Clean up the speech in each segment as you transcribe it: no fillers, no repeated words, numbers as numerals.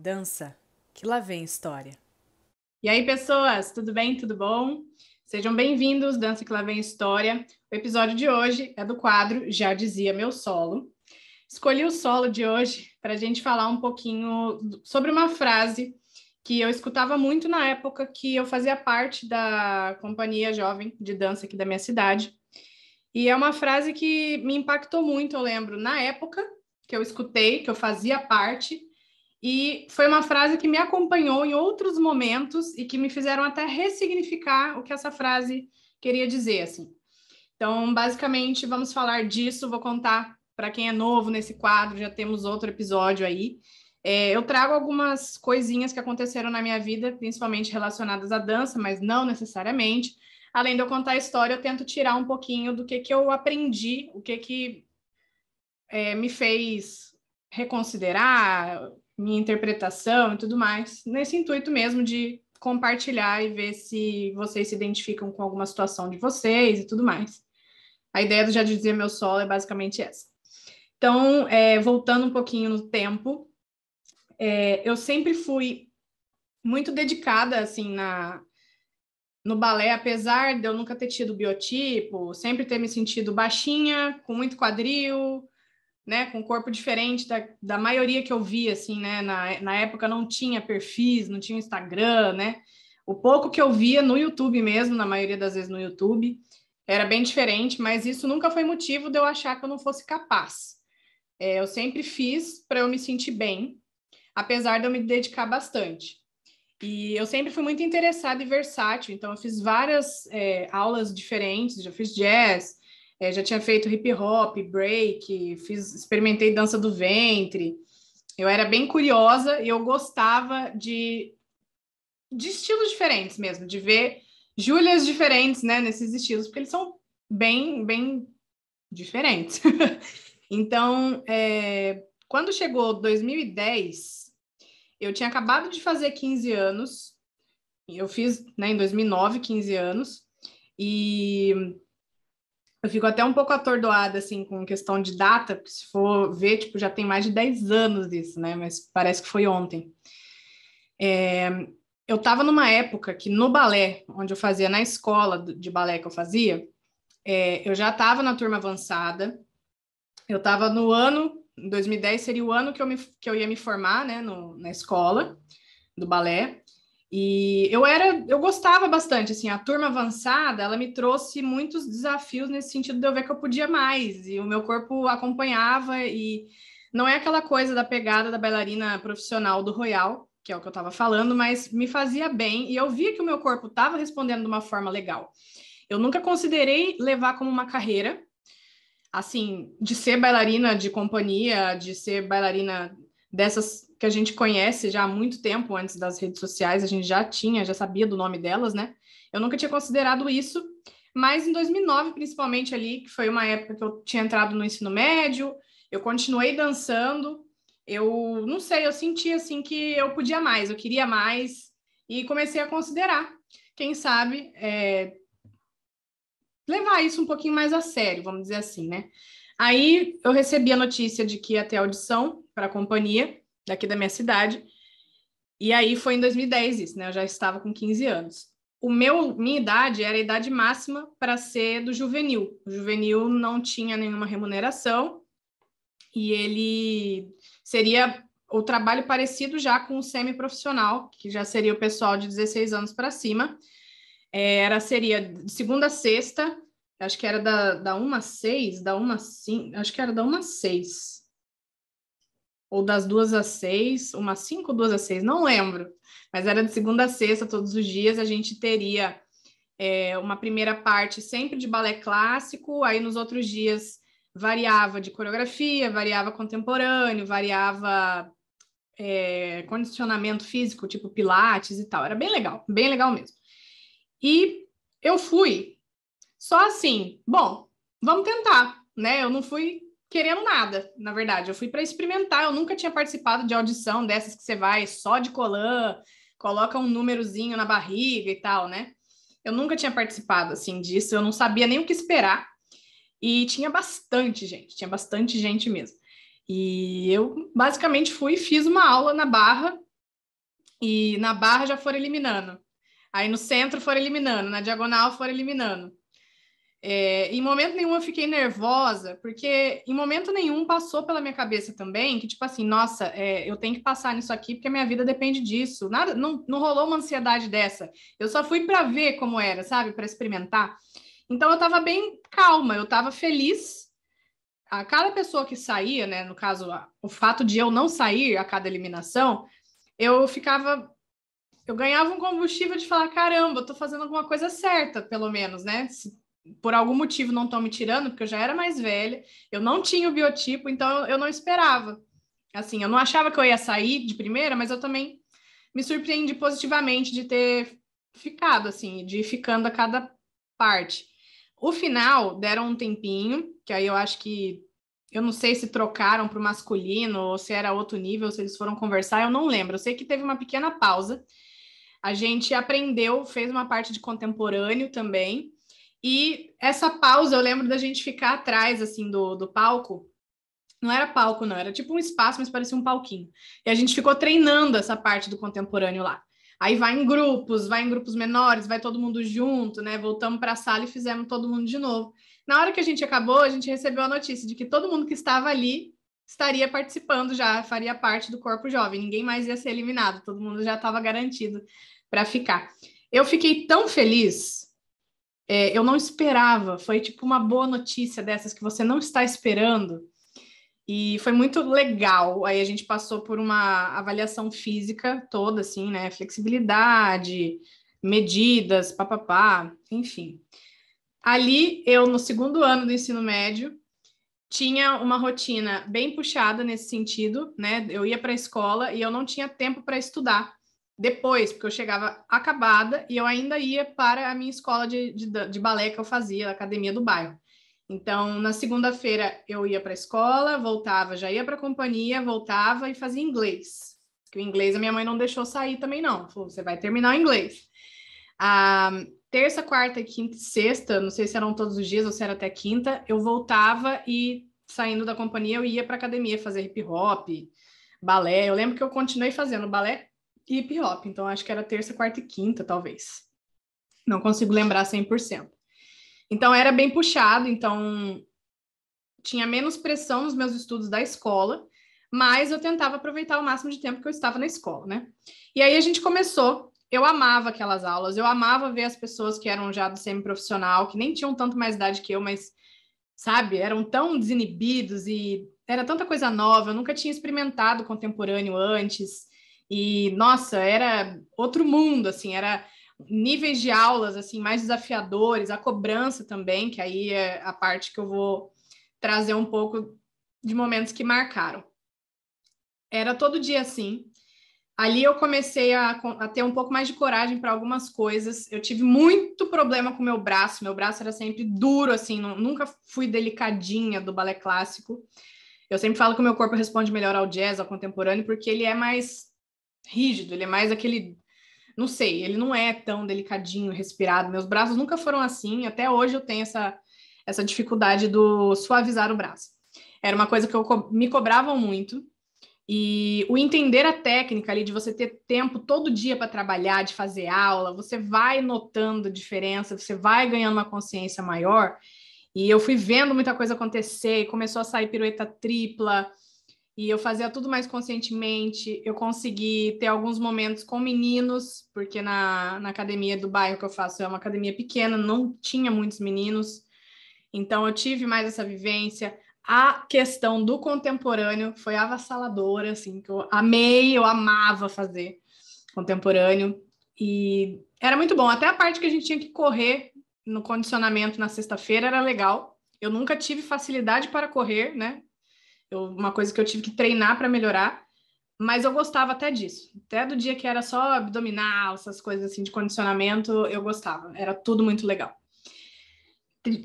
Dança, que lá vem história. E aí, pessoas, tudo bem? Tudo bom? Sejam bem-vindos, Dança que lá vem história. O episódio de hoje é do quadro Já Dizia Meu Solo. Escolhi o solo de hoje para a gente falar um pouquinho sobre uma frase que eu escutava muito na época que eu fazia parte da companhia jovem de dança aqui da minha cidade. E é uma frase que me impactou muito, eu lembro, na época que eu escutei, que eu fazia parte. E foi uma frase que me acompanhou em outros momentos e que me fizeram até ressignificar o que essa frase queria dizer, assim. Então, basicamente, vamos falar disso. Vou contar para quem é novo nesse quadro, já temos outro episódio aí. Eu trago algumas coisinhas que aconteceram na minha vida, principalmente relacionadas à dança, mas não necessariamente. Além de eu contar a história, eu tento tirar um pouquinho do que eu aprendi, o que me fez reconsiderar minha interpretação e tudo mais, nesse intuito mesmo de compartilhar e ver se vocês se identificam com alguma situação de vocês e tudo mais. A ideia do Já Dizia Meu Solo é basicamente essa. Então, voltando um pouquinho no tempo, eu sempre fui muito dedicada, assim, no balé, apesar de eu nunca ter tido biotipo, sempre ter me sentido baixinha, com muito quadril, né, com um corpo diferente da maioria que eu via, assim, né, na época não tinha perfis, não tinha Instagram, né, o pouco que eu via no YouTube mesmo, na maioria das vezes no YouTube, era bem diferente, mas isso nunca foi motivo de eu achar que eu não fosse capaz. Eu sempre fiz para eu me sentir bem, apesar de eu me dedicar bastante. E eu sempre fui muito interessada e versátil, então eu fiz várias aulas diferentes, já fiz jazz, já tinha feito hip hop, break, experimentei dança do ventre. Eu era bem curiosa e eu gostava de estilos diferentes mesmo, de ver Júlias diferentes, né, nesses estilos, porque eles são bem diferentes. Então, quando chegou 2010, eu tinha acabado de fazer 15 anos, eu fiz, né, em 2009, 15 anos, e eu fico até um pouco atordoada, assim, com questão de data, porque se for ver, tipo, já tem mais de 10 anos disso, né, mas parece que foi ontem. Eu estava numa época que no balé, onde eu fazia na escola de balé que eu fazia, eu já estava na turma avançada, eu estava no ano, em 2010 seria o ano que eu ia me formar, né, na escola do balé, e eu gostava bastante, assim, a turma avançada, ela me trouxe muitos desafios nesse sentido de eu ver que eu podia mais, e o meu corpo acompanhava, e não é aquela coisa da pegada da bailarina profissional do Royal, que é o que eu estava falando, mas me fazia bem, e eu via que o meu corpo estava respondendo de uma forma legal. Eu nunca considerei levar como uma carreira, assim, de ser bailarina de companhia, de ser bailarina dessas que a gente conhece já há muito tempo, antes das redes sociais, a gente já sabia do nome delas, né? Eu nunca tinha considerado isso, mas em 2009, principalmente ali, que foi uma época que eu tinha entrado no ensino médio, eu continuei dançando, eu não sei, eu senti assim que eu podia mais, eu queria mais, e comecei a considerar, quem sabe, levar isso um pouquinho mais a sério, vamos dizer assim, né? Aí eu recebi a notícia de que ia ter audição para a companhia daqui da minha cidade, e aí foi em 2010 isso, né? Eu já estava com 15 anos. Minha idade era a idade máxima para ser do juvenil. O juvenil não tinha nenhuma remuneração e ele seria o trabalho parecido já com o semiprofissional, que já seria o pessoal de 16 anos para cima. Seria de segunda a sexta, acho que era da 1 às 6, da 1 às 5, acho que era da 1 às 6. Ou das 2 às 6, 1 às 5 ou 2 às 6, não lembro. Mas era de segunda a sexta, todos os dias. A gente teria uma primeira parte sempre de balé clássico, aí nos outros dias variava de coreografia, variava contemporâneo, variava condicionamento físico, tipo pilates e tal. Era bem legal mesmo. E eu fui só assim, bom, vamos tentar, né? Eu não fui querendo nada, na verdade. Eu fui para experimentar. Eu nunca tinha participado de audição dessas que você vai só de colã, coloca um númerozinho na barriga e tal, né? Eu nunca tinha participado assim disso. Eu não sabia nem o que esperar. E tinha bastante gente mesmo. E eu basicamente fui e fiz uma aula na Barra e na barra já foram eliminando. Aí no centro foram eliminando, na diagonal foram eliminando. Em momento nenhum eu fiquei nervosa, porque em momento nenhum passou pela minha cabeça também que, tipo assim, nossa, eu tenho que passar nisso aqui porque a minha vida depende disso. Nada, não rolou uma ansiedade dessa. Eu só fui para ver como era, sabe? Para experimentar. Então eu estava bem calma, eu estava feliz. A cada pessoa que saía, né? No caso, o fato de eu não sair a cada eliminação, eu ganhava um combustível de falar, caramba, eu tô fazendo alguma coisa certa, pelo menos, né? Se por algum motivo não estão me tirando, porque eu já era mais velha, eu não tinha o biotipo, então eu não esperava. Assim, eu não achava que eu ia sair de primeira, mas eu também me surpreendi positivamente de ter ficado, assim, de ir ficando a cada parte. O final, deram um tempinho, que aí eu acho que eu não sei se trocaram para o masculino ou se era outro nível, se eles foram conversar, eu não lembro. Eu sei que teve uma pequena pausa. A gente aprendeu, fez uma parte de contemporâneo também. E essa pausa, eu lembro da gente ficar atrás, assim, do palco. Não era palco, não. Era tipo um espaço, mas parecia um palquinho. E a gente ficou treinando essa parte do contemporâneo lá. Aí vai em grupos menores, vai todo mundo junto, né? Voltamos para a sala e fizemos todo mundo de novo. Na hora que a gente acabou, a gente recebeu a notícia de que todo mundo que estava ali estaria participando já, faria parte do corpo jovem. Ninguém mais ia ser eliminado, todo mundo já estava garantido para ficar. Eu fiquei tão feliz, eu não esperava, foi tipo uma boa notícia dessas que você não está esperando, e foi muito legal. Aí a gente passou por uma avaliação física toda, assim, né, flexibilidade, medidas, papapá, enfim. Ali, eu, no segundo ano do ensino médio, tinha uma rotina bem puxada nesse sentido, né, eu ia para a escola e eu não tinha tempo para estudar depois, porque eu chegava acabada e eu ainda ia para a minha escola de balé que eu fazia, a academia do bairro. Então, na segunda-feira eu ia para a escola, voltava, já ia para a companhia, voltava e fazia inglês. Porque o inglês a minha mãe não deixou sair também, não. Falou, você vai terminar o inglês. A terça, quarta, quinta e sexta, não sei se eram todos os dias ou se era até quinta, eu voltava e, saindo da companhia, eu ia para a academia fazer hip hop, balé. Eu lembro que eu continuei fazendo balé e hip hop, então acho que era terça, quarta e quinta, talvez. Não consigo lembrar 100%. Então era bem puxado, então tinha menos pressão nos meus estudos da escola, mas eu tentava aproveitar o máximo de tempo que eu estava na escola, né? E aí a gente começou, eu amava aquelas aulas, eu amava ver as pessoas que eram já do semiprofissional, que nem tinham tanto mais idade que eu, mas, sabe, eram tão desinibidos e era tanta coisa nova, eu nunca tinha experimentado contemporâneo antes, e, nossa, era outro mundo, assim, era níveis de aulas, assim, mais desafiadores, a cobrança também, que aí é a parte que eu vou trazer um pouco de momentos que marcaram. Era todo dia assim. Ali eu comecei a ter um pouco mais de coragem para algumas coisas. Eu tive muito problema com meu braço era sempre duro, assim, nunca fui delicadinha do balé clássico. Eu sempre falo que o meu corpo responde melhor ao jazz, ao contemporâneo, porque ele é mais rígido, ele é mais aquele, não sei, ele não é tão delicadinho, respirado. Meus braços nunca foram assim, até hoje eu tenho essa dificuldade do suavizar o braço. Era uma coisa que me cobravam muito. E o entender a técnica ali de você ter tempo todo dia para trabalhar, de fazer aula, você vai notando diferença, você vai ganhando uma consciência maior. E eu fui vendo muita coisa acontecer, e começou a sair pirueta tripla, e eu fazia tudo mais conscientemente. Eu consegui ter alguns momentos com meninos, porque na academia do bairro que eu faço é uma academia pequena, não tinha muitos meninos. Então eu tive mais essa vivência. A questão do contemporâneo foi avassaladora, assim, que eu amei, eu amava fazer contemporâneo. E era muito bom. Até a parte que a gente tinha que correr no condicionamento na sexta-feira era legal. Eu nunca tive facilidade para correr, né? Uma coisa que eu tive que treinar para melhorar, mas eu gostava até disso. Até do dia que era só abdominal, essas coisas assim de condicionamento, eu gostava. Era tudo muito legal.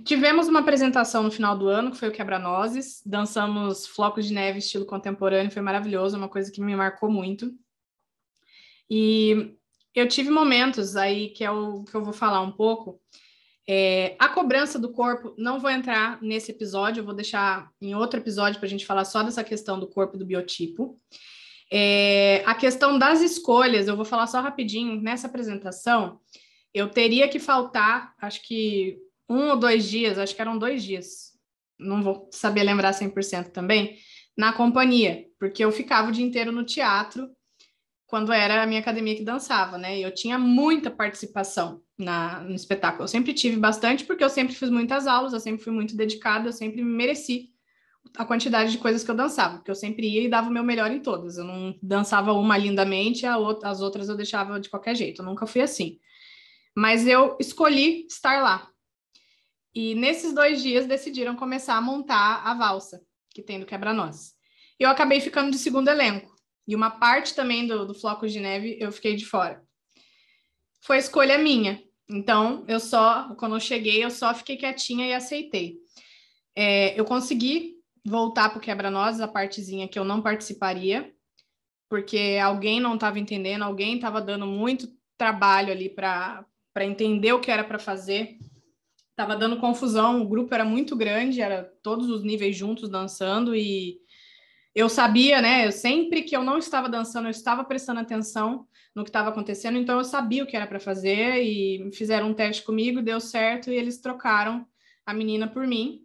Tivemos uma apresentação no final do ano, que foi o Quebra-Nozes. Dançamos Flocos de Neve estilo contemporâneo, foi maravilhoso, uma coisa que me marcou muito. E eu tive momentos aí que é o que eu vou falar um pouco. A cobrança do corpo, não vou entrar nesse episódio, eu vou deixar em outro episódio para a gente falar só dessa questão do corpo e do biotipo. A questão das escolhas, eu vou falar só rapidinho. Nessa apresentação, eu teria que faltar, acho que 1 ou 2 dias, acho que eram 2 dias, não vou saber lembrar 100% também, na companhia, porque eu ficava o dia inteiro no teatro, quando era a minha academia que dançava, né? E eu tinha muita participação no espetáculo. Eu sempre tive bastante, porque eu sempre fiz muitas aulas, eu sempre fui muito dedicada, eu sempre mereci a quantidade de coisas que eu dançava, porque eu sempre ia e dava o meu melhor em todas. Eu não dançava uma lindamente, as outras eu deixava de qualquer jeito. Eu nunca fui assim. Mas eu escolhi estar lá. E nesses 2 dias decidiram começar a montar a valsa que tem do Quebra-Nós. Eu acabei ficando de segundo elenco. E uma parte também do Flocos de Neve eu fiquei de fora. Foi escolha minha. Então, quando eu cheguei, eu só fiquei quietinha e aceitei. Eu consegui voltar para o Quebra-Nós, a partezinha que eu não participaria, porque alguém não estava entendendo, alguém estava dando muito trabalho ali para entender o que era para fazer. Estava dando confusão, o grupo era muito grande, era todos os níveis juntos dançando, e eu sabia, né? Sempre que eu não estava dançando, eu estava prestando atenção no que estava acontecendo, então eu sabia o que era para fazer, e fizeram um teste comigo, deu certo, e eles trocaram a menina por mim.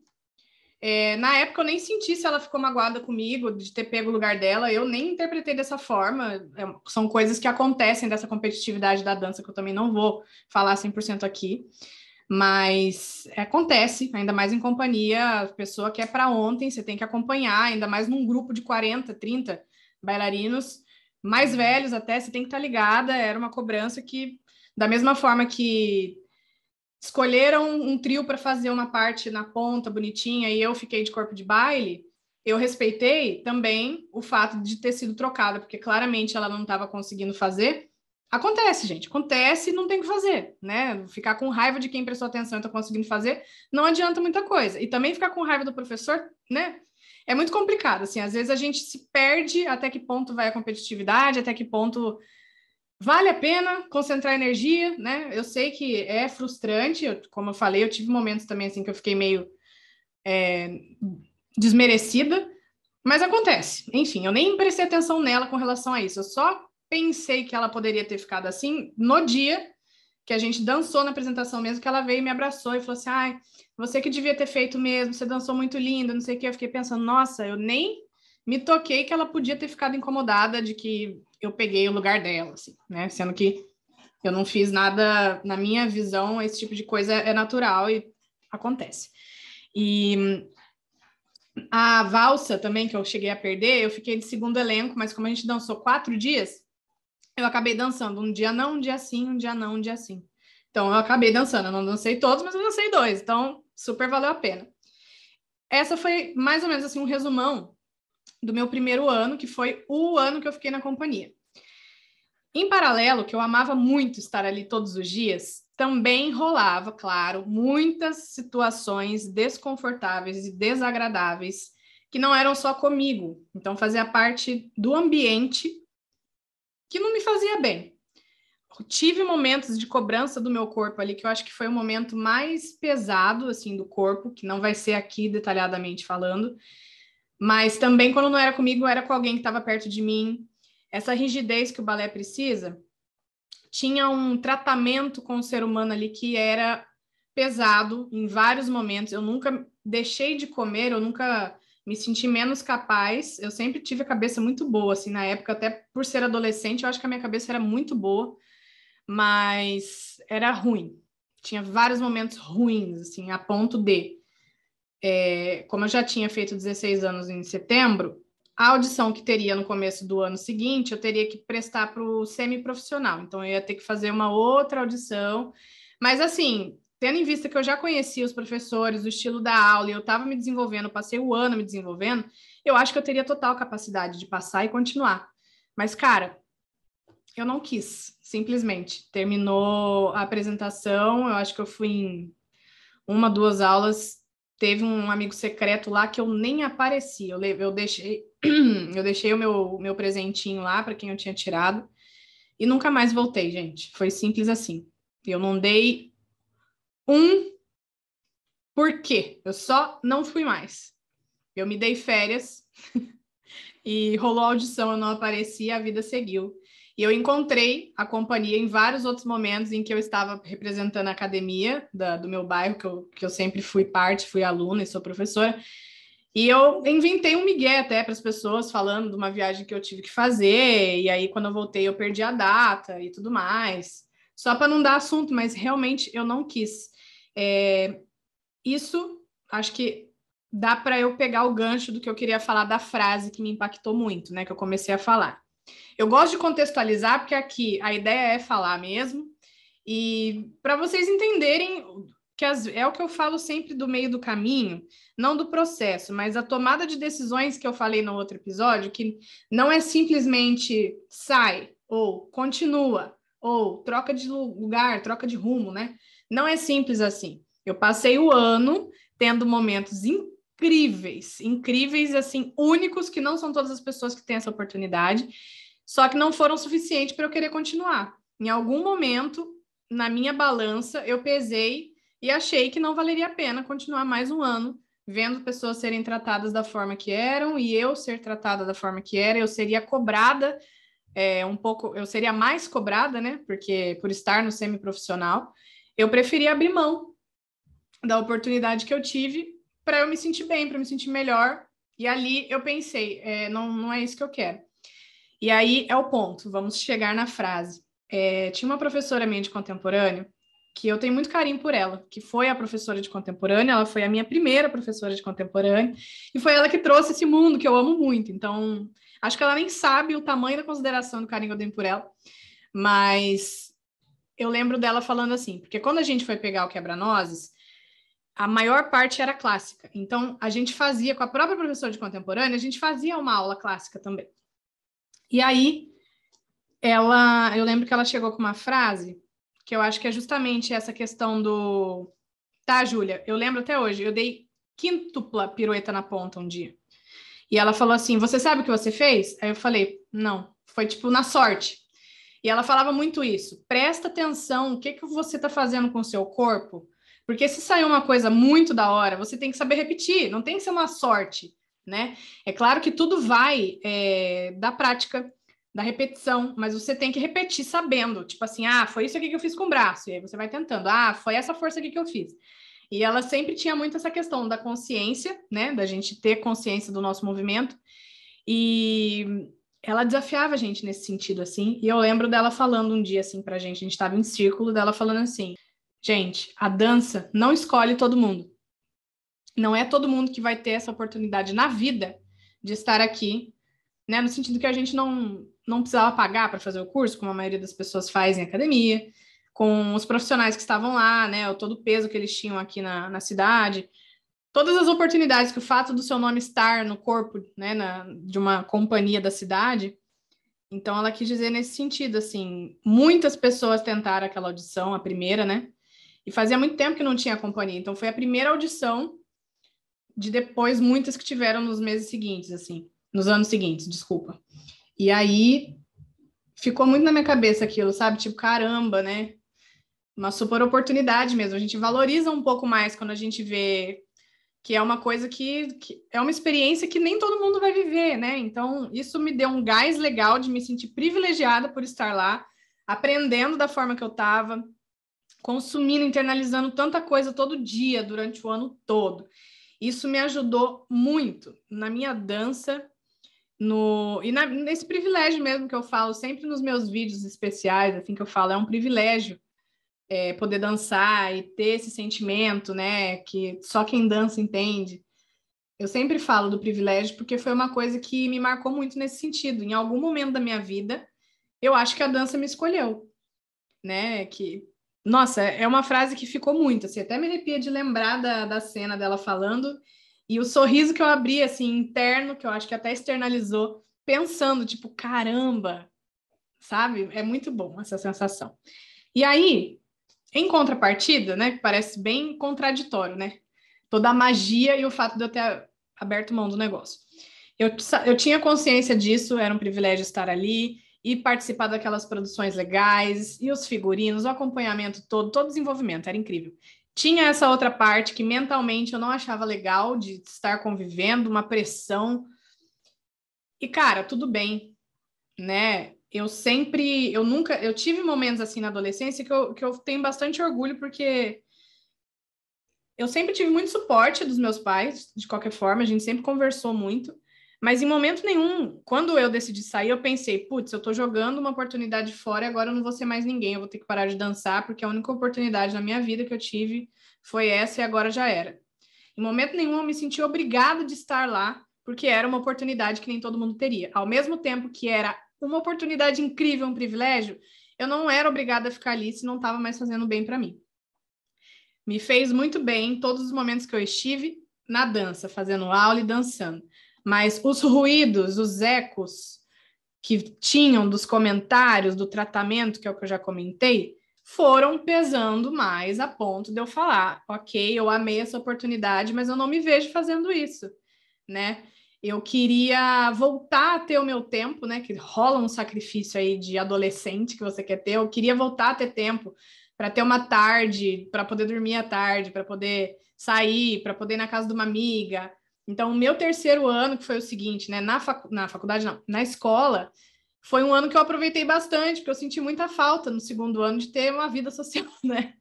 Na época eu nem senti se ela ficou magoada comigo de ter pego o lugar dela, eu nem interpretei dessa forma. São coisas que acontecem dessa competitividade da dança, que eu também não vou falar 100% aqui, mas acontece, ainda mais em companhia, a pessoa quer para ontem, você tem que acompanhar, ainda mais num grupo de 40, 30 bailarinos, mais velhos até, você tem que estar ligada. Era uma cobrança que, da mesma forma que escolheram um trio para fazer uma parte na ponta bonitinha e eu fiquei de corpo de baile, eu respeitei também o fato de ter sido trocada, porque claramente ela não estava conseguindo fazer. Acontece, gente, acontece e não tem o que fazer, né? Ficar com raiva de quem prestou atenção e está conseguindo fazer não adianta muita coisa. E também ficar com raiva do professor, né? É muito complicado, assim, às vezes a gente se perde até que ponto vai a competitividade, até que ponto vale a pena concentrar energia, né? Eu sei que é frustrante, como eu falei, eu tive momentos também assim que eu fiquei meio desmerecida, mas acontece. Enfim, eu nem prestei atenção nela com relação a isso. Eu só pensei que ela poderia ter ficado assim no dia que a gente dançou na apresentação mesmo, que ela veio e me abraçou e falou assim: ai, você que devia ter feito mesmo, você dançou muito lindo, não sei o que. Eu fiquei pensando, nossa, eu nem me toquei que ela podia ter ficado incomodada de que eu peguei o lugar dela, assim, né? Sendo que eu não fiz nada, na minha visão, esse tipo de coisa é natural e acontece. E a valsa também, que eu cheguei a perder, eu fiquei de segundo elenco, mas como a gente dançou 4 dias, eu acabei dançando um dia não, um dia sim, um dia não, um dia sim. Então eu acabei dançando, eu não dancei todos, mas eu dancei 2, então super valeu a pena. Essa foi mais ou menos assim um resumão do meu primeiro ano, que foi o ano que eu fiquei na companhia. Em paralelo, que eu amava muito estar ali todos os dias, também rolava, claro, muitas situações desconfortáveis e desagradáveis que não eram só comigo. Então fazia parte do ambiente que não me fazia bem. Tive momentos de cobrança do meu corpo ali, que eu acho que foi o momento mais pesado, assim, do corpo, que não vai ser aqui detalhadamente falando, mas também quando não era comigo, era com alguém que estava perto de mim. Essa rigidez que o balé precisa, tinha um tratamento com o ser humano ali que era pesado em vários momentos. Eu nunca deixei de comer, eu nunca me senti menos capaz. Eu sempre tive a cabeça muito boa, assim, na época, até por ser adolescente, eu acho que a minha cabeça era muito boa, mas era ruim. Tinha vários momentos ruins, assim, a ponto de, como eu já tinha feito 16 anos em setembro, a audição que teria no começo do ano seguinte, eu teria que prestar para o semiprofissional. Então, eu ia ter que fazer uma outra audição. Mas, assim, tendo em vista que eu já conhecia os professores, o estilo da aula, e eu estava me desenvolvendo, passei o ano me desenvolvendo, eu acho que eu teria total capacidade de passar e continuar. Mas, cara, eu não quis, simplesmente. Terminou a apresentação, eu acho que eu fui em 1, 2 aulas, teve um amigo secreto lá que eu nem apareci. Eu deixei, eu deixei o meu presentinho lá para quem eu tinha tirado e nunca mais voltei, gente. Foi simples assim. Eu não dei um porquê. Eu só não fui mais. Eu me dei férias e rolou a audição, eu não apareci, a vida seguiu. E eu encontrei a companhia em vários outros momentos em que eu estava representando a academia do meu bairro, que eu sempre fui parte, fui aluna e sou professora. E eu inventei um migué até para as pessoas, falando de uma viagem que eu tive que fazer. E aí, quando eu voltei, eu perdi a data e tudo mais. Só para não dar assunto, mas realmente eu não quis. Isso, acho que dá para eu pegar o gancho do que eu queria falar da frase que me impactou muito, né? Que eu comecei a falar. Eu gosto de contextualizar, porque aqui a ideia é falar mesmo. E para vocês entenderem que é o que eu falo sempre do meio do caminho, não do processo, mas a tomada de decisões que eu falei no outro episódio, que não é simplesmente sai, ou continua, ou troca de lugar, troca de rumo, né? Não é simples assim. Eu passei o ano tendo momentos incríveis, incríveis, assim, únicos, que não são todas as pessoas que têm essa oportunidade, só que não foram suficientes para eu querer continuar. Em algum momento, na minha balança, eu pesei e achei que não valeria a pena continuar mais um ano vendo pessoas serem tratadas da forma que eram e eu ser tratada da forma que era. Eu seria cobrada um pouco, eu seria mais cobrada, né? Porque por estar no semiprofissional, eu preferia abrir mão da oportunidade que eu tive para eu me sentir bem, para me sentir melhor. E ali eu pensei, não é isso que eu quero. E aí é o ponto, vamos chegar na frase. Tinha uma professora minha de contemporâneo, que eu tenho muito carinho por ela, que foi a professora de contemporâneo, ela foi a minha primeira professora de contemporâneo, e foi ela que trouxe esse mundo que eu amo muito. Então, acho que ela nem sabe o tamanho da consideração do carinho que eu tenho por ela, mas eu lembro dela falando assim, porque quando a gente foi pegar o quebra-nozes, a maior parte era clássica. Então, a gente fazia, com a própria professora de contemporâneo, a gente fazia uma aula clássica também. E aí, eu lembro que ela chegou com uma frase que eu acho que é justamente essa questão do... Tá, Júlia, eu lembro até hoje, eu dei quíntupla pirueta na ponta um dia. E ela falou assim, você sabe o que você fez? Aí eu falei, não, foi tipo na sorte. E ela falava muito isso, presta atenção, o que você tá fazendo com o seu corpo? Porque se sair uma coisa muito da hora, você tem que saber repetir, não tem que ser uma sorte, né? É claro que tudo vai da prática, da repetição, mas você tem que repetir sabendo, tipo assim, foi isso aqui que eu fiz com o braço, e aí você vai tentando, foi essa força aqui que eu fiz. E ela sempre tinha muito essa questão da consciência, né, da gente ter consciência do nosso movimento, e ela desafiava a gente nesse sentido, assim, e eu lembro dela falando um dia, assim, pra gente, a gente tava em círculo, dela falando assim, gente, a dança não escolhe todo mundo. Não é todo mundo que vai ter essa oportunidade na vida de estar aqui, né? No sentido que a gente não precisava pagar para fazer o curso, como a maioria das pessoas faz em academia, com os profissionais que estavam lá, né? Todo o peso que eles tinham aqui na cidade. Todas as oportunidades que o fato do seu nome estar no corpo, né, de uma companhia da cidade. Então, ela quis dizer nesse sentido, assim, muitas pessoas tentaram aquela audição, a primeira, né? E fazia muito tempo que não tinha companhia. Então, foi a primeira audição de depois muitas que tiveram nos meses seguintes, assim, nos anos seguintes, desculpa. E aí ficou muito na minha cabeça aquilo, sabe? Tipo, caramba, né? Uma super oportunidade mesmo. A gente valoriza um pouco mais quando a gente vê que é uma coisa que é uma experiência que nem todo mundo vai viver, né? Então, isso me deu um gás legal de me sentir privilegiada por estar lá, aprendendo da forma que eu estava, consumindo, internalizando tanta coisa todo dia, durante o ano todo. Isso me ajudou muito na minha dança, nesse privilégio mesmo que eu falo sempre nos meus vídeos especiais, assim que eu falo, é um privilégio poder dançar e ter esse sentimento, né, que só quem dança entende. Eu sempre falo do privilégio porque foi uma coisa que me marcou muito nesse sentido. Em algum momento da minha vida, eu acho que a dança me escolheu, né, nossa, é uma frase que ficou muito, assim, até me arrepia de lembrar da cena dela falando, e o sorriso que eu abri, assim, interno, que eu acho que até externalizou, pensando, tipo, caramba, sabe? É muito bom essa sensação. E aí, em contrapartida, né, que parece bem contraditório, né? Toda a magia e o fato de eu ter aberto mão do negócio. Eu tinha consciência disso, era um privilégio estar ali e participar daquelas produções legais, e os figurinos, o acompanhamento todo o desenvolvimento, era incrível. Tinha essa outra parte que mentalmente eu não achava legal de estar convivendo, uma pressão. E, cara, tudo bem, né? Eu tive momentos assim na adolescência que eu tenho bastante orgulho, porque eu sempre tive muito suporte dos meus pais, de qualquer forma, a gente sempre conversou muito, mas em momento nenhum, quando eu decidi sair, eu pensei, putz, eu tô jogando uma oportunidade fora e agora eu não vou ser mais ninguém, eu vou ter que parar de dançar, porque a única oportunidade na minha vida que eu tive foi essa e agora já era. Em momento nenhum eu me senti obrigada de estar lá, porque era uma oportunidade que nem todo mundo teria. Ao mesmo tempo que era uma oportunidade incrível, um privilégio, eu não era obrigada a ficar ali se não estava mais fazendo bem para mim. Me fez muito bem em todos os momentos que eu estive na dança, fazendo aula e dançando. Mas os ruídos, os ecos que tinham dos comentários, do tratamento, que é o que eu já comentei, foram pesando mais a ponto de eu falar, ok, eu amei essa oportunidade, mas eu não me vejo fazendo isso, né? Eu queria voltar a ter o meu tempo, né? Que rola um sacrifício aí de adolescente que você quer ter. Eu queria voltar a ter tempo para ter uma tarde, para poder dormir à tarde, para poder sair, para poder ir na casa de uma amiga. Então, o meu terceiro ano, que foi o seguinte, né? Na faculdade, não, na escola, foi um ano que eu aproveitei bastante, porque eu senti muita falta no segundo ano de ter uma vida social, né?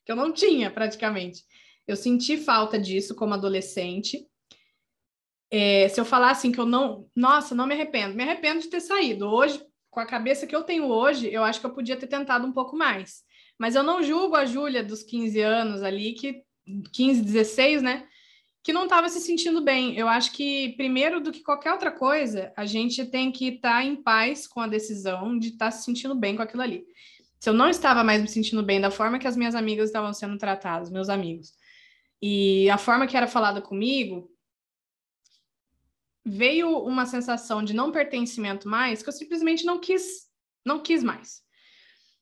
Que eu não tinha praticamente. Eu senti falta disso como adolescente. Se eu falar assim que eu não, nossa, não me arrependo de ter saído. Hoje, com a cabeça que eu tenho hoje, eu acho que eu podia ter tentado um pouco mais. Mas eu não julgo a Júlia dos 15 anos ali, que 15, 16, né? Que não estava se sentindo bem. Eu acho que, primeiro do que qualquer outra coisa, a gente tem que estar em paz com a decisão de estar se sentindo bem com aquilo ali. Se eu não estava mais me sentindo bem da forma que as minhas amigas estavam sendo tratadas, meus amigos, e a forma que era falada comigo, veio uma sensação de não pertencimento mais que eu simplesmente não quis mais.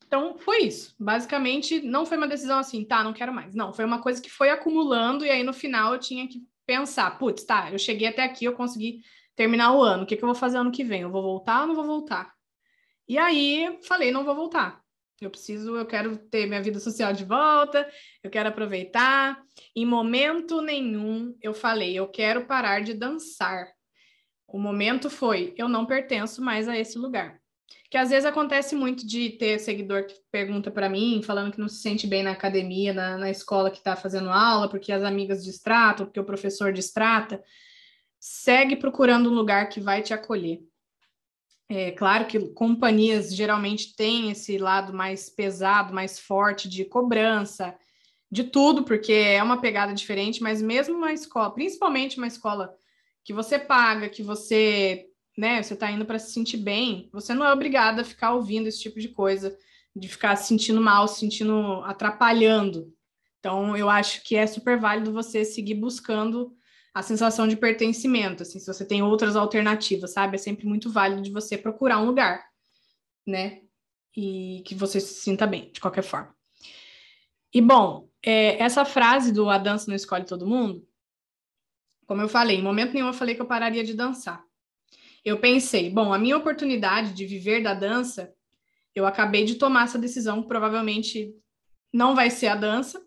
Então, foi isso. Basicamente, não foi uma decisão assim, tá, não quero mais. Não, foi uma coisa que foi acumulando e aí no final eu tinha que pensar, putz, tá, eu cheguei até aqui, eu consegui terminar o ano, o que que eu vou fazer ano que vem? Eu vou voltar ou não vou voltar? E aí, falei, não vou voltar. Eu quero ter minha vida social de volta, eu quero aproveitar. Em momento nenhum, eu falei, eu quero parar de dançar. O momento foi, eu não pertenço mais a esse lugar. Que às vezes acontece muito de ter seguidor que pergunta para mim, falando que não se sente bem na academia, na escola que está fazendo aula, porque as amigas distratam, porque o professor distrata. Segue procurando um lugar que vai te acolher. É claro que companhias geralmente têm esse lado mais pesado, mais forte de cobrança, de tudo, porque é uma pegada diferente, mas mesmo uma escola, principalmente uma escola que você paga, que você, né, você está indo para se sentir bem, você não é obrigada a ficar ouvindo esse tipo de coisa, de ficar se sentindo mal, se sentindo atrapalhando. Então, eu acho que é super válido você seguir buscando a sensação de pertencimento, assim, se você tem outras alternativas, sabe? É sempre muito válido de você procurar um lugar, né? E que você se sinta bem, de qualquer forma. E, bom, essa frase do a dança não escolhe todo mundo, como eu falei, em momento nenhum eu falei que eu pararia de dançar. Eu pensei, bom, a minha oportunidade de viver da dança, eu acabei de tomar essa decisão, que provavelmente não vai ser a dança,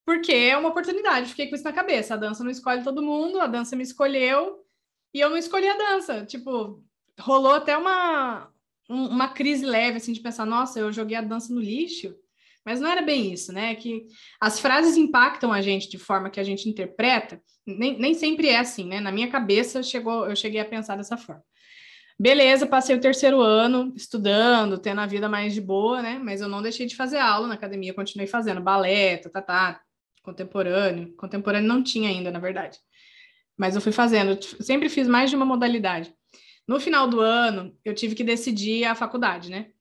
porque é uma oportunidade, fiquei com isso na cabeça. A dança não escolhe todo mundo, a dança me escolheu e eu não escolhi a dança. Tipo, rolou até uma crise leve, assim, de pensar, nossa, eu joguei a dança no lixo. Mas não era bem isso, né? Que as frases impactam a gente de forma que a gente interpreta, nem sempre é assim, né? Na minha cabeça eu cheguei a pensar dessa forma. Beleza, passei o terceiro ano estudando, tendo a vida mais de boa, né? Mas eu não deixei de fazer aula na academia, continuei fazendo balé, contemporâneo. Contemporâneo não tinha ainda, na verdade. Mas eu fui fazendo, eu sempre fiz mais de uma modalidade. No final do ano, eu tive que decidir a faculdade, né?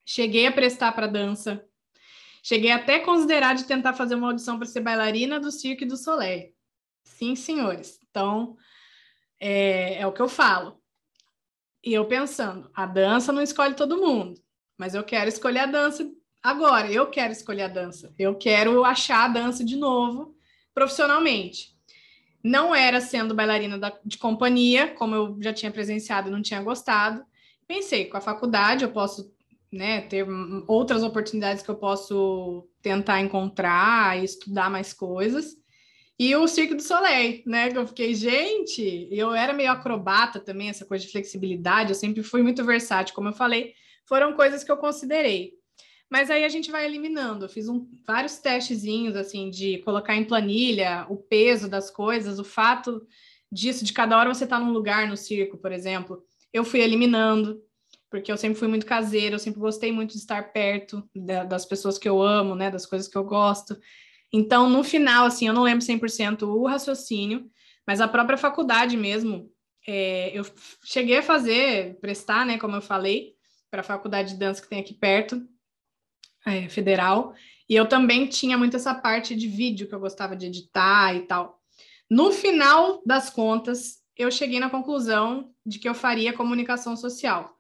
Cheguei a prestar para dança, cheguei até a considerar de tentar fazer uma audição para ser bailarina do Cirque du Soleil. Sim, senhores. Então, é o que eu falo. E eu pensando, a dança não escolhe todo mundo, mas eu quero escolher a dança agora. Eu quero escolher a dança. Eu quero achar a dança de novo, profissionalmente. Não era sendo bailarina de companhia, como eu já tinha presenciado e não tinha gostado. Pensei, com a faculdade eu posso, né, ter outras oportunidades que eu posso tentar encontrar e estudar mais coisas. E o Cirque du Soleil, né? Que eu fiquei, gente, eu era meio acrobata também, essa coisa de flexibilidade, eu sempre fui muito versátil, como eu falei, foram coisas que eu considerei. Mas aí a gente vai eliminando. Eu fiz vários testezinhos, assim, de colocar em planilha o peso das coisas, o fato disso, de cada hora você estar num lugar no circo, por exemplo. Eu fui eliminando, porque eu sempre fui muito caseira, eu sempre gostei muito de estar perto das pessoas que eu amo, né, das coisas que eu gosto. Então, no final, assim, eu não lembro 100% o raciocínio, mas a própria faculdade mesmo, eu cheguei a prestar, né, como eu falei, para a faculdade de dança que tem aqui perto, federal, e eu também tinha muito essa parte de vídeo que eu gostava de editar e tal. No final das contas, eu cheguei na conclusão de que eu faria comunicação social,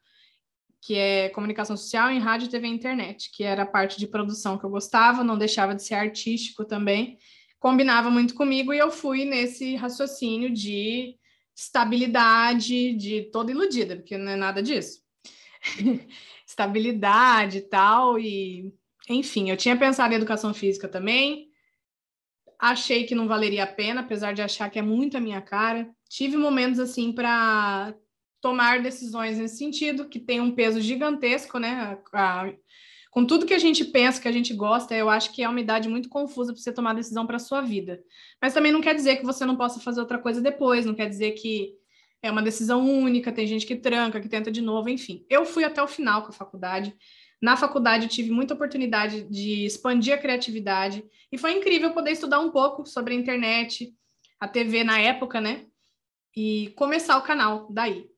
que é comunicação social em rádio, TV e internet, que era a parte de produção que eu gostava, não deixava de ser artístico também, combinava muito comigo e eu fui nesse raciocínio de estabilidade, de toda iludida, porque não é nada disso. Estabilidade e tal, e enfim, eu tinha pensado em educação física também, achei que não valeria a pena, apesar de achar que é muito a minha cara. Tive momentos assim para tomar decisões nesse sentido, que tem um peso gigantesco, né? Com tudo que a gente pensa, que a gente gosta, eu acho que é uma idade muito confusa para você tomar decisão para a sua vida. Mas também não quer dizer que você não possa fazer outra coisa depois, não quer dizer que é uma decisão única, tem gente que tranca, que tenta de novo, enfim. Eu fui até o final com a faculdade. Na faculdade, eu tive muita oportunidade de expandir a criatividade e foi incrível poder estudar um pouco sobre a internet, a TV na época, né? E começar o canal daí.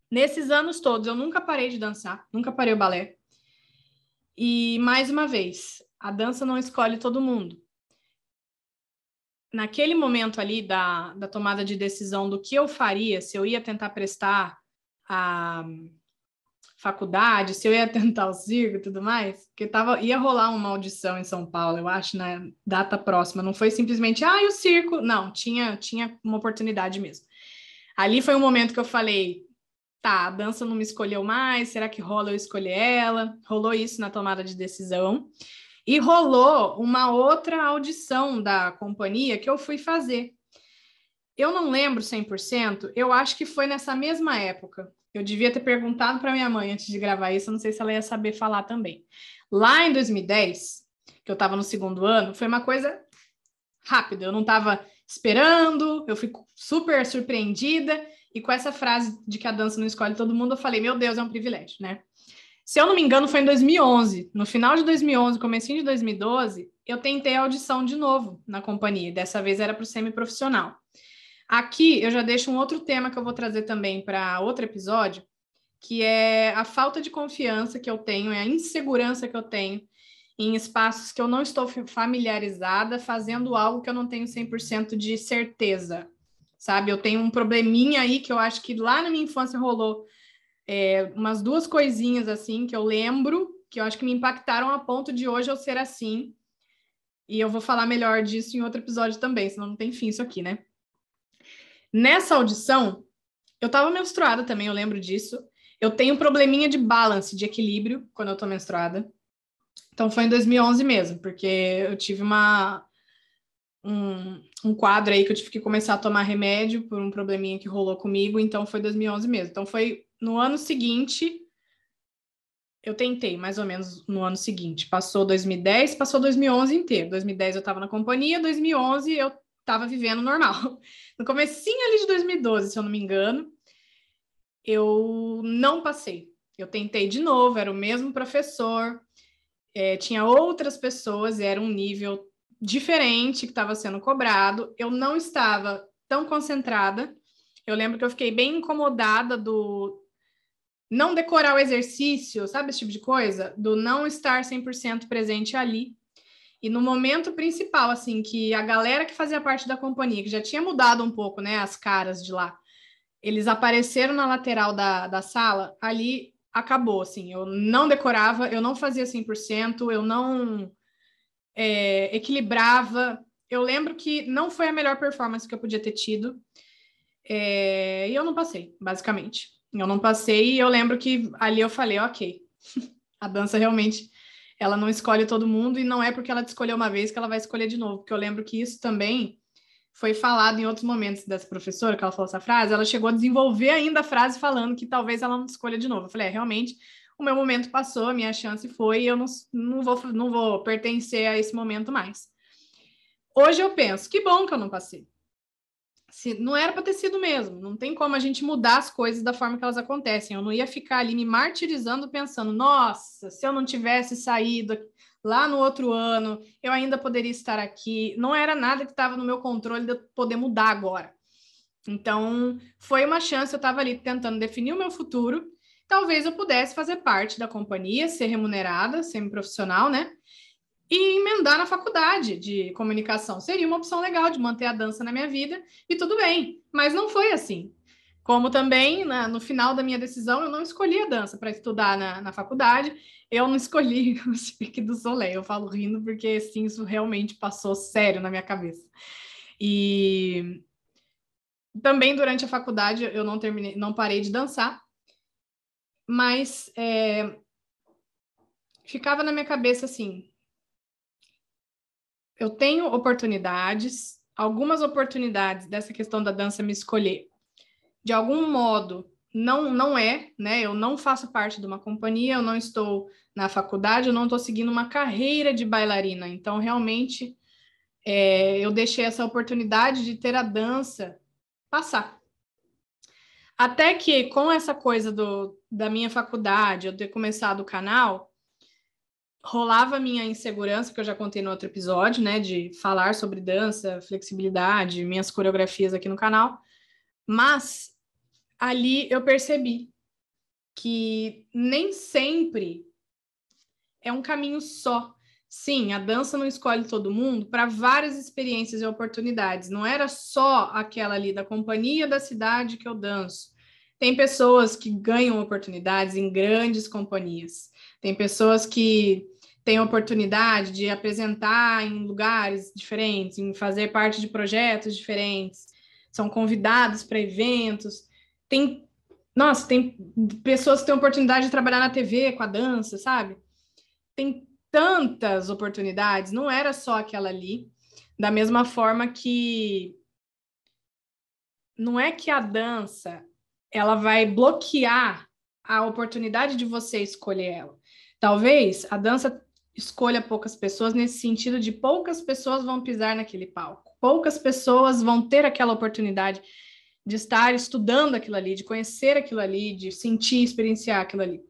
Nesses anos todos, eu nunca parei de dançar, nunca parei o balé. E, mais uma vez, a dança não escolhe todo mundo. Naquele momento ali da tomada de decisão do que eu faria, se eu ia tentar prestar a faculdade, se eu ia tentar o circo e tudo mais, porque ia rolar uma audição em São Paulo, eu acho, na data próxima. Não foi simplesmente, o circo. Não, tinha uma oportunidade mesmo. Ali foi um momento que eu falei, tá, a dança não me escolheu mais, será que rola eu escolher ela? Rolou isso na tomada de decisão. E rolou uma outra audição da companhia que eu fui fazer. Eu não lembro 100%, eu acho que foi nessa mesma época. Eu devia ter perguntado para minha mãe antes de gravar isso, eu não sei se ela ia saber falar também. Lá em 2010, que eu estava no segundo ano, foi uma coisa rápida, eu não estava esperando, eu fui super surpreendida, e com essa frase de que a dança não escolhe todo mundo, eu falei, meu Deus, é um privilégio, né? Se eu não me engano, foi em 2011. No final de 2011, comecinho de 2012, eu tentei a audição de novo na companhia. Dessa vez era para o semiprofissional. Aqui eu já deixo um outro tema que eu vou trazer também para outro episódio, que é a falta de confiança que eu tenho, é a insegurança que eu tenho em espaços que eu não estou familiarizada, fazendo algo que eu não tenho 100% de certeza, sabe? Eu tenho um probleminha aí que eu acho que lá na minha infância rolou umas duas coisinhas assim que eu lembro, que eu acho que me impactaram a ponto de hoje eu ser assim, e eu vou falar melhor disso em outro episódio também, senão não tem fim isso aqui, né? Nessa audição, eu tava menstruada também, eu lembro disso. Eu tenho um probleminha de balance, de equilíbrio, quando eu tô menstruada. Então foi em 2011 mesmo, porque eu tive um quadro aí que eu tive que começar a tomar remédio por um probleminha que rolou comigo, então foi 2011 mesmo. Então foi no ano seguinte, eu tentei mais ou menos no ano seguinte. Passou 2010, passou 2011 inteiro. 2010 eu tava na companhia, 2011 eu tava vivendo normal. No comecinho ali de 2012, se eu não me engano, eu não passei. Eu tentei de novo, era o mesmo professor, tinha outras pessoas, era um nível diferente que estava sendo cobrado. Eu não estava tão concentrada. Eu lembro que eu fiquei bem incomodada do não decorar o exercício, sabe esse tipo de coisa? Do não estar 100% presente ali. E no momento principal, assim, que a galera que fazia parte da companhia, que já tinha mudado um pouco, né, as caras de lá, eles apareceram na lateral da sala, ali acabou, assim, eu não decorava, eu não fazia 100%, eu não equilibrava. Eu lembro que não foi a melhor performance que eu podia ter tido, e eu não passei, basicamente. Eu não passei e eu lembro que ali eu falei, ok, a dança realmente, ela não escolhe todo mundo e não é porque ela te escolheu uma vez que ela vai escolher de novo, porque eu lembro que isso também foi falado em outros momentos dessa professora, que ela falou essa frase, ela chegou a desenvolver ainda a frase falando que talvez ela não escolha de novo. Eu falei, realmente, o meu momento passou, a minha chance foi, e eu não vou pertencer a esse momento mais. Hoje eu penso, que bom que eu não passei. Não era para ter sido mesmo, não tem como a gente mudar as coisas da forma que elas acontecem. Eu não ia ficar ali me martirizando pensando, nossa, se eu não tivesse saído lá no outro ano, eu ainda poderia estar aqui. Não era nada que estava no meu controle de eu poder mudar agora. Então, foi uma chance, eu estava ali tentando definir o meu futuro. Talvez eu pudesse fazer parte da companhia, ser remunerada, semi-profissional, né? E emendar na faculdade de comunicação. Seria uma opção legal de manter a dança na minha vida e tudo bem, mas não foi assim. Como também, no final da minha decisão, eu não escolhi a dança para estudar na faculdade, eu não escolhi o Cirque du Soleil. Eu falo rindo porque, sim, isso realmente passou sério na minha cabeça. E também durante a faculdade eu não parei de dançar, mas ficava na minha cabeça assim, eu tenho oportunidades, algumas oportunidades dessa questão da dança me escolher. De algum modo, não é, né? Eu não faço parte de uma companhia, eu não estou na faculdade, eu não estou seguindo uma carreira de bailarina. Então, realmente, eu deixei essa oportunidade de ter a dança passar. Até que, com essa coisa da minha faculdade, eu ter começado o canal, rolava a minha insegurança, que eu já contei no outro episódio, né, de falar sobre dança, flexibilidade, minhas coreografias aqui no canal, mas ali eu percebi que nem sempre é um caminho só. Sim, a dança não escolhe todo mundo para várias experiências e oportunidades, não era só aquela ali da companhia da cidade que eu danço. Tem pessoas que ganham oportunidades em grandes companhias, tem pessoas que têm oportunidade de apresentar em lugares diferentes, em fazer parte de projetos diferentes, são convidados para eventos. Tem pessoas que têm oportunidade de trabalhar na TV com a dança, sabe? Tem tantas oportunidades, não era só aquela ali. Da mesma forma que não é que a dança ela vai bloquear a oportunidade de você escolher ela. Talvez a dança escolha poucas pessoas nesse sentido de poucas pessoas vão pisar naquele palco, poucas pessoas vão ter aquela oportunidade de estar estudando aquilo ali, de conhecer aquilo ali, de sentir, experienciar aquilo ali.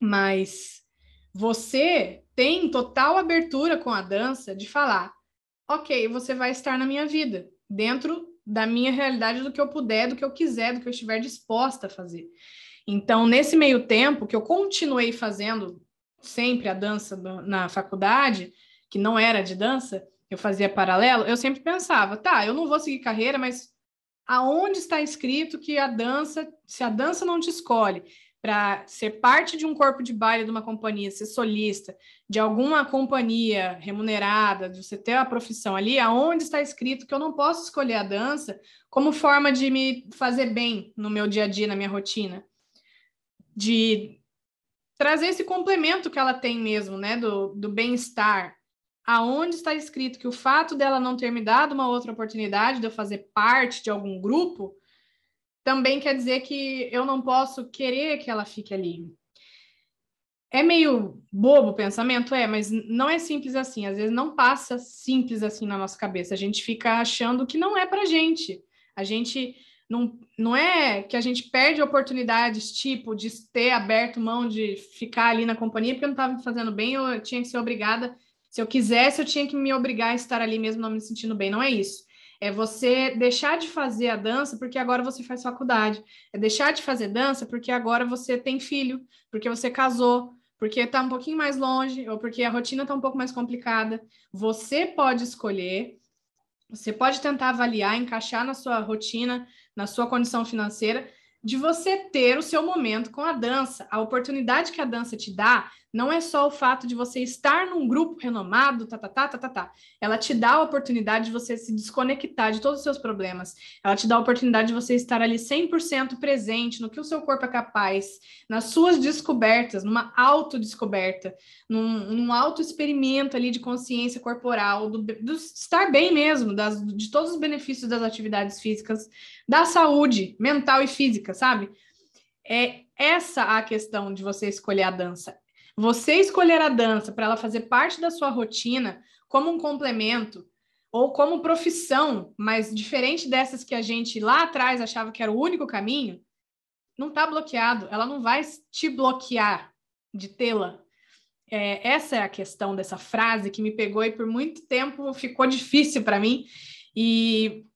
Mas você tem total abertura com a dança de falar, ok, você vai estar na minha vida, dentro da minha realidade, do que eu puder, do que eu quiser, do que eu estiver disposta a fazer. Então, nesse meio tempo que eu continuei fazendo sempre a dança na faculdade, que não era de dança, eu fazia paralelo, eu sempre pensava, tá, eu não vou seguir carreira, mas aonde está escrito que a dança, se a dança não te escolhe para ser parte de um corpo de baile de uma companhia, ser solista, de alguma companhia remunerada, de você ter a profissão ali, aonde está escrito que eu não posso escolher a dança como forma de me fazer bem no meu dia a dia, na minha rotina, de trazer esse complemento que ela tem mesmo, né, do bem-estar. Aonde está escrito que o fato dela não ter me dado uma outra oportunidade de eu fazer parte de algum grupo também quer dizer que eu não posso querer que ela fique ali. É meio bobo o pensamento, mas não é simples assim. Às vezes não passa simples assim na nossa cabeça. A gente fica achando que não é pra gente. A gente não é que a gente perde oportunidades, tipo, de ter aberto mão de ficar ali na companhia porque eu não estava me fazendo bem, eu tinha que ser obrigada. Se eu quisesse, eu tinha que me obrigar a estar ali mesmo não me sentindo bem. Não é isso. É você deixar de fazer a dança porque agora você faz faculdade. É deixar de fazer dança porque agora você tem filho, porque você casou, porque está um pouquinho mais longe ou porque a rotina está um pouco mais complicada. Você pode escolher, você pode tentar avaliar, encaixar na sua rotina, na sua condição financeira, de você ter o seu momento com a dança. A oportunidade que a dança te dá Não é só o fato de você estar num grupo renomado, Ela te dá a oportunidade de você se desconectar de todos os seus problemas. Ela te dá a oportunidade de você estar ali 100% presente no que o seu corpo é capaz, nas suas descobertas, numa autodescoberta, num auto-experimento ali de consciência corporal, do estar bem mesmo, de todos os benefícios das atividades físicas, da saúde mental e física, sabe? É essa a questão de você escolher a dança. Você escolher a dança para ela fazer parte da sua rotina como um complemento ou como profissão, mas diferente dessas que a gente lá atrás achava que era o único caminho, não está bloqueado. Ela não vai te bloquear de tê-la. Essa é a questão dessa frase que me pegou e por muito tempo ficou difícil para mim. E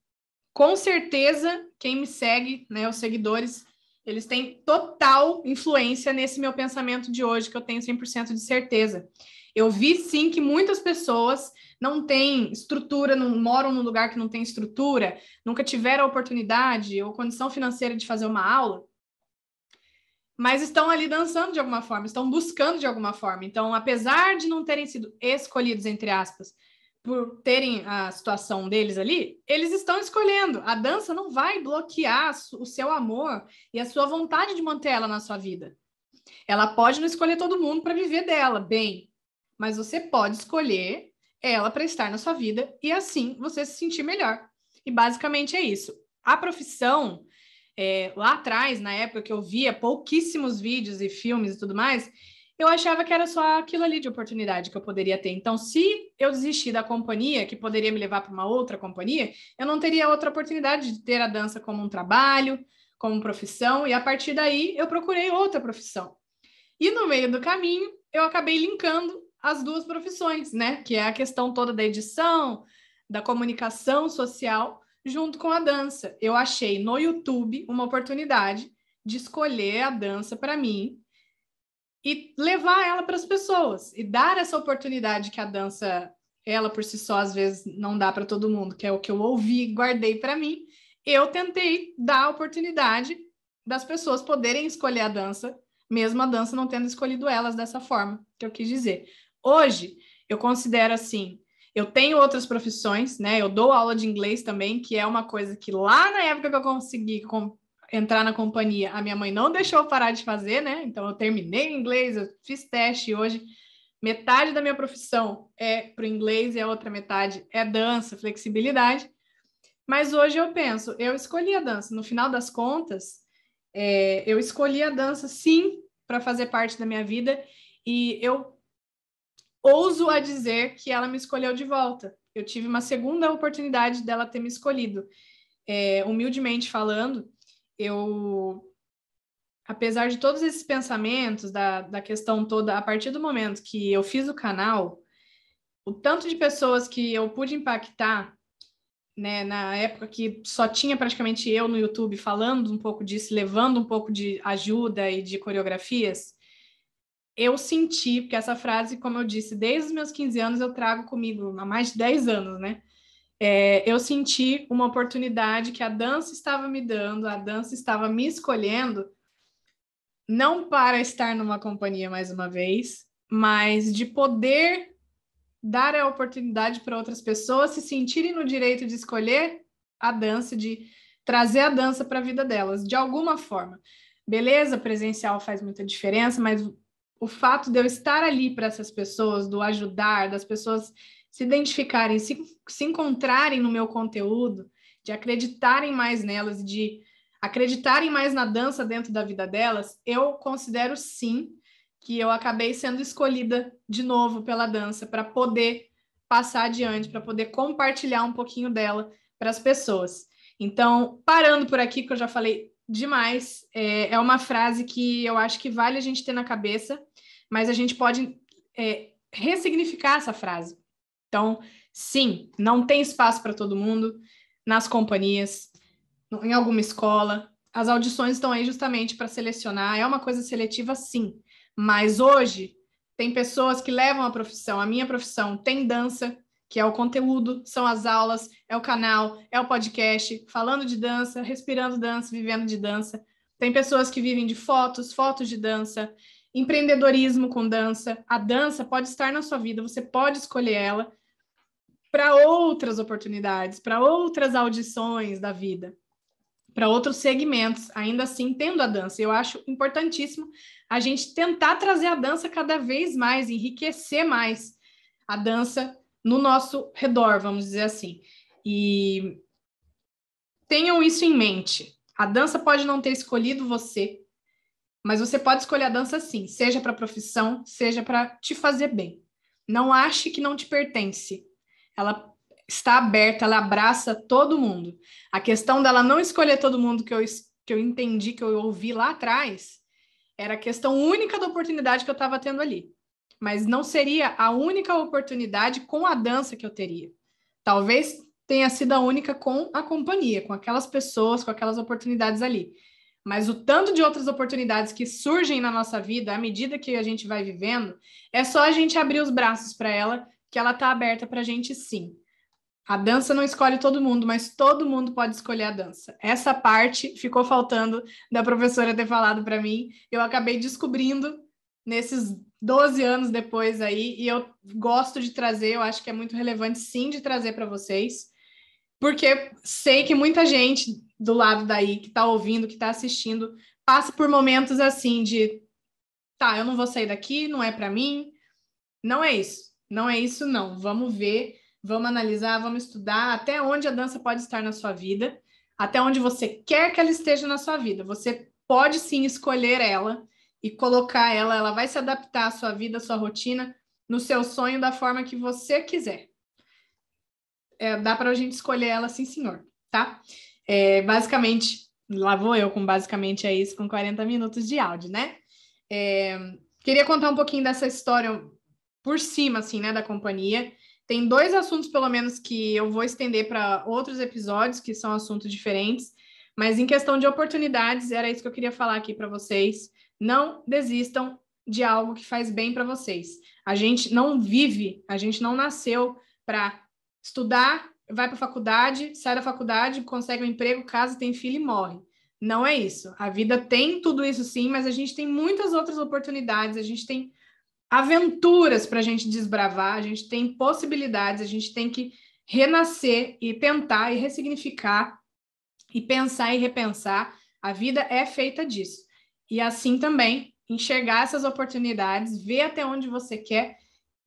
com certeza quem me segue, né, os seguidores, eles têm total influência nesse meu pensamento de hoje, que eu tenho 100% de certeza. Eu vi, sim, que muitas pessoas não têm estrutura, não moram num lugar que não tem estrutura, nunca tiveram a oportunidade ou condição financeira de fazer uma aula, mas estão ali dançando de alguma forma, estão buscando de alguma forma. Então, apesar de não terem sido escolhidos, entre aspas, por terem a situação deles ali, eles estão escolhendo. A dança não vai bloquear o seu amor e a sua vontade de manter ela na sua vida. Ela pode não escolher todo mundo para viver dela, bem, mas você pode escolher ela para estar na sua vida e assim você se sentir melhor. E basicamente é isso. A profissão, lá atrás, na época que eu via pouquíssimos vídeos e filmes e tudo mais, eu achava que era só aquilo ali de oportunidade que eu poderia ter. Então, se eu desistir da companhia, que poderia me levar para uma outra companhia, eu não teria outra oportunidade de ter a dança como um trabalho, como profissão, e a partir daí eu procurei outra profissão. E no meio do caminho, eu acabei linkando as duas profissões, né? Que é a questão toda da edição, da comunicação social, junto com a dança. Eu achei no YouTube uma oportunidade de escolher a dança para mim e levar ela para as pessoas e dar essa oportunidade que a dança, ela por si só, às vezes não dá para todo mundo, que é o que eu ouvi e guardei para mim. Eu tentei dar a oportunidade das pessoas poderem escolher a dança, mesmo a dança não tendo escolhido elas dessa forma, que eu quis dizer. Hoje, eu considero assim, eu tenho outras profissões, né? Eu dou aula de inglês também, que é uma coisa que lá na época que eu consegui entrar na companhia, a minha mãe não deixou eu parar de fazer, né? Então eu terminei o inglês, eu fiz teste e hoje metade da minha profissão é para o inglês e a outra metade é dança, flexibilidade. Mas hoje eu penso, eu escolhi a dança. No final das contas, eu escolhi a dança, sim, para fazer parte da minha vida e eu ouso a dizer que ela me escolheu de volta. Eu tive uma segunda oportunidade dela ter me escolhido. Humildemente falando, apesar de todos esses pensamentos, da questão toda, a partir do momento que eu fiz o canal, o tanto de pessoas que eu pude impactar, né, na época que só tinha praticamente eu no YouTube falando um pouco disso, levando um pouco de ajuda e de coreografias, eu senti, porque essa frase, como eu disse, desde os meus 15 anos eu trago comigo há mais de 10 anos, né? Eu senti uma oportunidade que a dança estava me dando, a dança estava me escolhendo, não para estar numa companhia mais uma vez, mas de poder dar a oportunidade para outras pessoas se sentirem no direito de escolher a dança, de trazer a dança para a vida delas, de alguma forma. Beleza, presencial faz muita diferença, mas o fato de eu estar ali para essas pessoas, do ajudar, das pessoas se identificarem, se encontrarem no meu conteúdo, de acreditarem mais nelas, de acreditarem mais na dança dentro da vida delas, eu considero sim que eu acabei sendo escolhida de novo pela dança para poder passar adiante, para poder compartilhar um pouquinho dela para as pessoas. Então, parando por aqui, que eu já falei demais, é uma frase que eu acho que vale a gente ter na cabeça, mas a gente pode ressignificar essa frase. Então, sim, não tem espaço para todo mundo nas companhias, em alguma escola. As audições estão aí justamente para selecionar. É uma coisa seletiva, sim. Mas hoje tem pessoas que levam a profissão. A minha profissão tem dança, que é o conteúdo, são as aulas, é o canal, é o podcast, falando de dança, respirando dança, vivendo de dança. Tem pessoas que vivem de fotos de dança. empreendedorismo com dança. A dança pode estar na sua vida, você pode escolher ela para outras oportunidades, para outras audições da vida, para outros segmentos, ainda assim tendo a dança. Eu acho importantíssimo a gente tentar trazer a dança cada vez mais, enriquecer mais a dança no nosso redor, vamos dizer assim. E tenham isso em mente. A dança pode não ter escolhido você, mas você pode escolher a dança sim, seja para profissão, seja para te fazer bem. Não ache que não te pertence. Ela está aberta, ela abraça todo mundo. A questão dela não escolher todo mundo que eu entendi, que eu ouvi lá atrás, era a questão única da oportunidade que eu estava tendo ali. Mas não seria a única oportunidade com a dança que eu teria. Talvez tenha sido a única com a companhia, com aquelas pessoas, com aquelas oportunidades ali. Mas o tanto de outras oportunidades que surgem na nossa vida, à medida que a gente vai vivendo, é só a gente abrir os braços para ela, que ela está aberta para a gente sim. A dança não escolhe todo mundo, mas todo mundo pode escolher a dança. Essa parte ficou faltando da professora ter falado para mim. Eu acabei descobrindo nesses 12 anos depois aí, e eu gosto de trazer, eu acho que é muito relevante sim de trazer para vocês, porque sei que muita gente do lado daí, que está ouvindo, que está assistindo, passa por momentos assim de, tá, eu não vou sair daqui, não é para mim. Não é isso. Não é isso, não. Vamos ver, vamos analisar, vamos estudar até onde a dança pode estar na sua vida, até onde você quer que ela esteja na sua vida. Você pode sim escolher ela e colocar ela, ela vai se adaptar à sua vida, à sua rotina, no seu sonho da forma que você quiser. Dá para a gente escolher ela, sim, senhor, tá? Basicamente, lá vou eu com basicamente é isso, com 40 minutos de áudio, né? Queria contar um pouquinho dessa história por cima, assim, né, da companhia. Tem 2 assuntos, pelo menos, que eu vou estender para outros episódios, que são assuntos diferentes, mas em questão de oportunidades, era isso que eu queria falar aqui para vocês. Não desistam de algo que faz bem para vocês. A gente não vive, a gente não nasceu para estudar, vai para a faculdade, sai da faculdade, consegue um emprego, casa, tem filho e morre. Não é isso. A vida tem tudo isso sim, mas a gente tem muitas outras oportunidades, a gente tem aventuras para a gente desbravar, a gente tem possibilidades, a gente tem que renascer e tentar e ressignificar e pensar e repensar. A vida é feita disso. E assim também, enxergar essas oportunidades, ver até onde você quer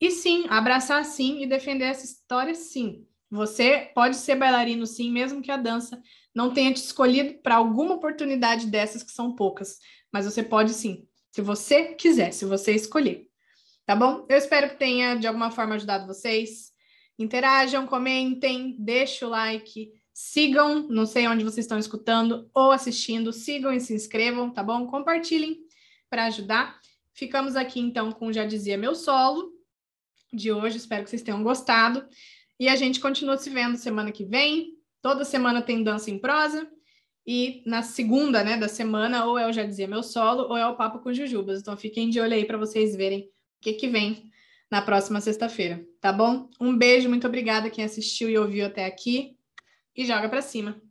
e sim, abraçar sim e defender essa história sim. Você pode ser bailarino sim, mesmo que a dança não tenha te escolhido para alguma oportunidade dessas que são poucas, mas você pode sim, se você quiser, se você escolher. Tá bom? Eu espero que tenha, de alguma forma, ajudado vocês. Interajam, comentem, deixem o like, sigam, não sei onde vocês estão escutando ou assistindo, sigam e se inscrevam, tá bom? Compartilhem para ajudar. Ficamos aqui, então, com Já Dizia Meu Solo de hoje. Espero que vocês tenham gostado. E a gente continua se vendo semana que vem. Toda semana tem Dança em Prosa. E na segunda, né, da semana, ou é o Já Dizia Meu Solo, ou é o Papo com Jujubas. Então, fiquem de olho aí para vocês verem o que vem na próxima sexta-feira, tá bom? Um beijo, muito obrigada quem assistiu e ouviu até aqui e joga para cima.